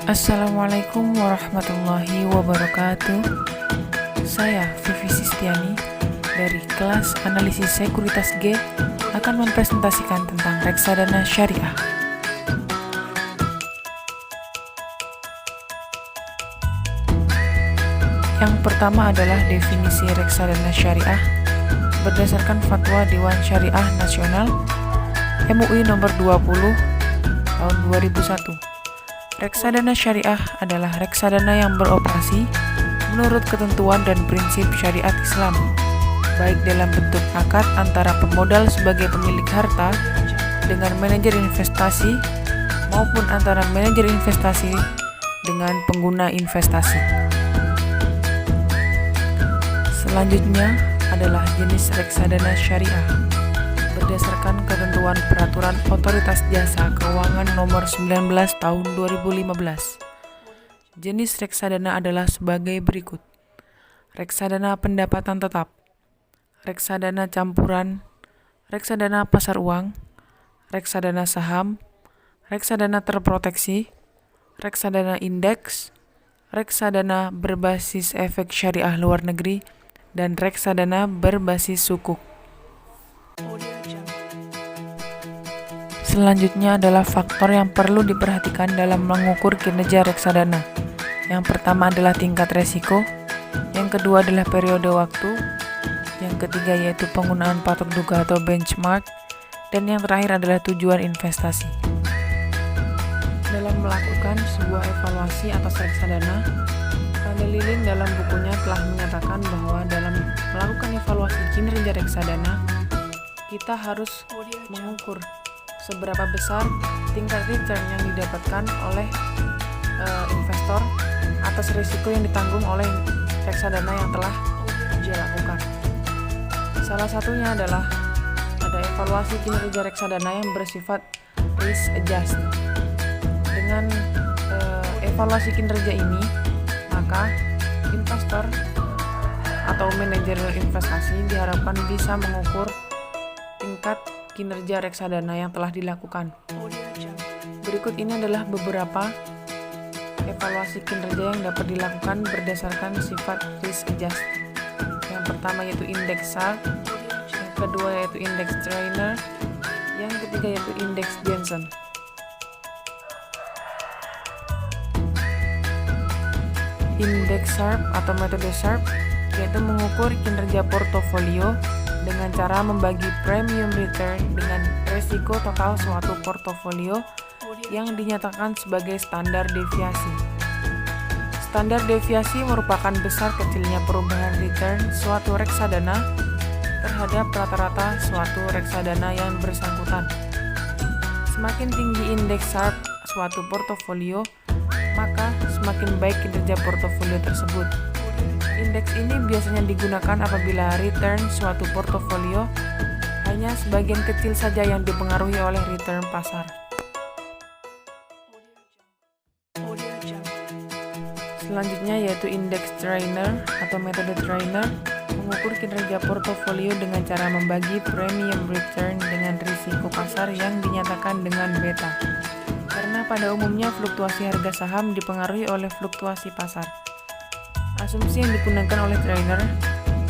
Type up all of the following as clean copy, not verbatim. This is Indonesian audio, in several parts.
Assalamualaikum warahmatullahi wabarakatuh. Saya Vivi Sistiani dari kelas Analisis Sekuritas G akan mempresentasikan tentang reksadana syariah. Yang pertama adalah definisi reksadana syariah berdasarkan Fatwa Dewan Syariah Nasional MUI nomor 20 tahun 2001. Reksadana syariah adalah reksadana yang beroperasi menurut ketentuan dan prinsip syariat Islam, baik dalam bentuk akad antara pemodal sebagai pemilik harta dengan manajer investasi maupun antara manajer investasi dengan pengguna investasi. Selanjutnya adalah jenis reksadana syariah berdasarkan ketentuan Peraturan Otoritas Jasa Keuangan Nomor 19 Tahun 2015. Jenis reksadana adalah sebagai berikut: reksadana pendapatan tetap, reksadana campuran, reksadana pasar uang, reksadana saham, reksadana terproteksi, reksadana indeks, reksadana berbasis efek syariah luar negeri, dan reksadana berbasis sukuk. Selanjutnya adalah faktor yang perlu diperhatikan dalam mengukur kinerja reksadana. Yang pertama adalah tingkat resiko, yang kedua adalah periode waktu, yang ketiga yaitu penggunaan patok duga atau benchmark, dan yang terakhir adalah tujuan investasi. Dalam melakukan sebuah evaluasi atas reksadana, Pada Lilin dalam bukunya telah menyatakan bahwa dalam melakukan evaluasi kinerja reksadana, kita harus mengukur seberapa besar tingkat return yang didapatkan oleh investor atas risiko yang ditanggung oleh reksadana yang telah dia lakukan. Salah satunya adalah ada evaluasi kinerja reksadana yang bersifat risk adjust. Dengan evaluasi kinerja ini, maka investor atau manajer investasi diharapkan bisa mengukur tingkat kinerja reksadana yang telah dilakukan. Berikut ini adalah beberapa evaluasi kinerja yang dapat dilakukan berdasarkan sifat risk adjust. Yang pertama yaitu indeks SAR, yang kedua yaitu indeks Trainer, yang ketiga yaitu indeks Jensen. Indeks SARP atau metode SARP yaitu mengukur kinerja portofolio dengan cara membagi premium return dengan resiko total suatu portofolio yang dinyatakan sebagai standar deviasi. Standar deviasi merupakan besar kecilnya perubahan return suatu reksadana terhadap rata-rata suatu reksadana yang bersangkutan. Semakin tinggi indeks SARP suatu portofolio, maka semakin baik kinerja portofolio tersebut. Indeks ini biasanya digunakan apabila return suatu portofolio hanya sebagian kecil saja yang dipengaruhi oleh return pasar. Selanjutnya yaitu indeks Trainer atau metode Trainer, mengukur kinerja portofolio dengan cara membagi premium return dengan risiko pasar yang dinyatakan dengan beta. Karena pada umumnya fluktuasi harga saham dipengaruhi oleh fluktuasi pasar. Asumsi yang digunakan oleh trainer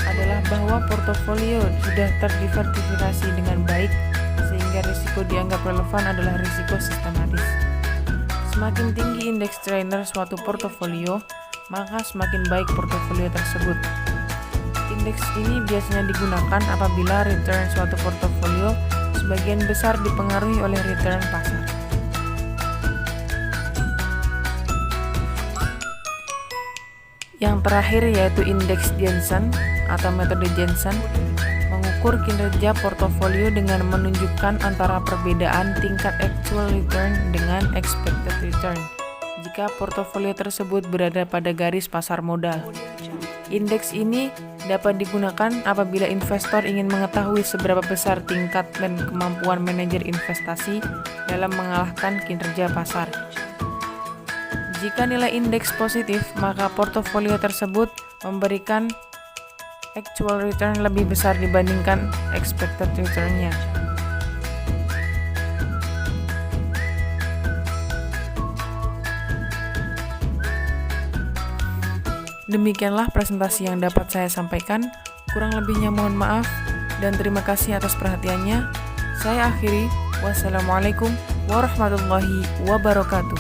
adalah bahwa portofolio sudah terdiversifikasi dengan baik sehingga risiko dianggap relevan adalah risiko sistematis. Semakin tinggi indeks trainer suatu portofolio, maka semakin baik portofolio tersebut. Indeks ini biasanya digunakan apabila return suatu portofolio sebagian besar dipengaruhi oleh return pasar. Yang terakhir yaitu indeks Jensen atau metode Jensen, mengukur kinerja portofolio dengan menunjukkan antara perbedaan tingkat actual return dengan expected return jika portofolio tersebut berada pada garis pasar modal. Indeks ini dapat digunakan apabila investor ingin mengetahui seberapa besar tingkat dan kemampuan manajer investasi dalam mengalahkan kinerja pasar. Jika nilai indeks positif, maka portofolio tersebut memberikan actual return lebih besar dibandingkan expected return-nya. Demikianlah presentasi yang dapat saya sampaikan. Kurang lebihnya mohon maaf dan terima kasih atas perhatiannya. Saya akhiri. Wassalamualaikum warahmatullahi wabarakatuh.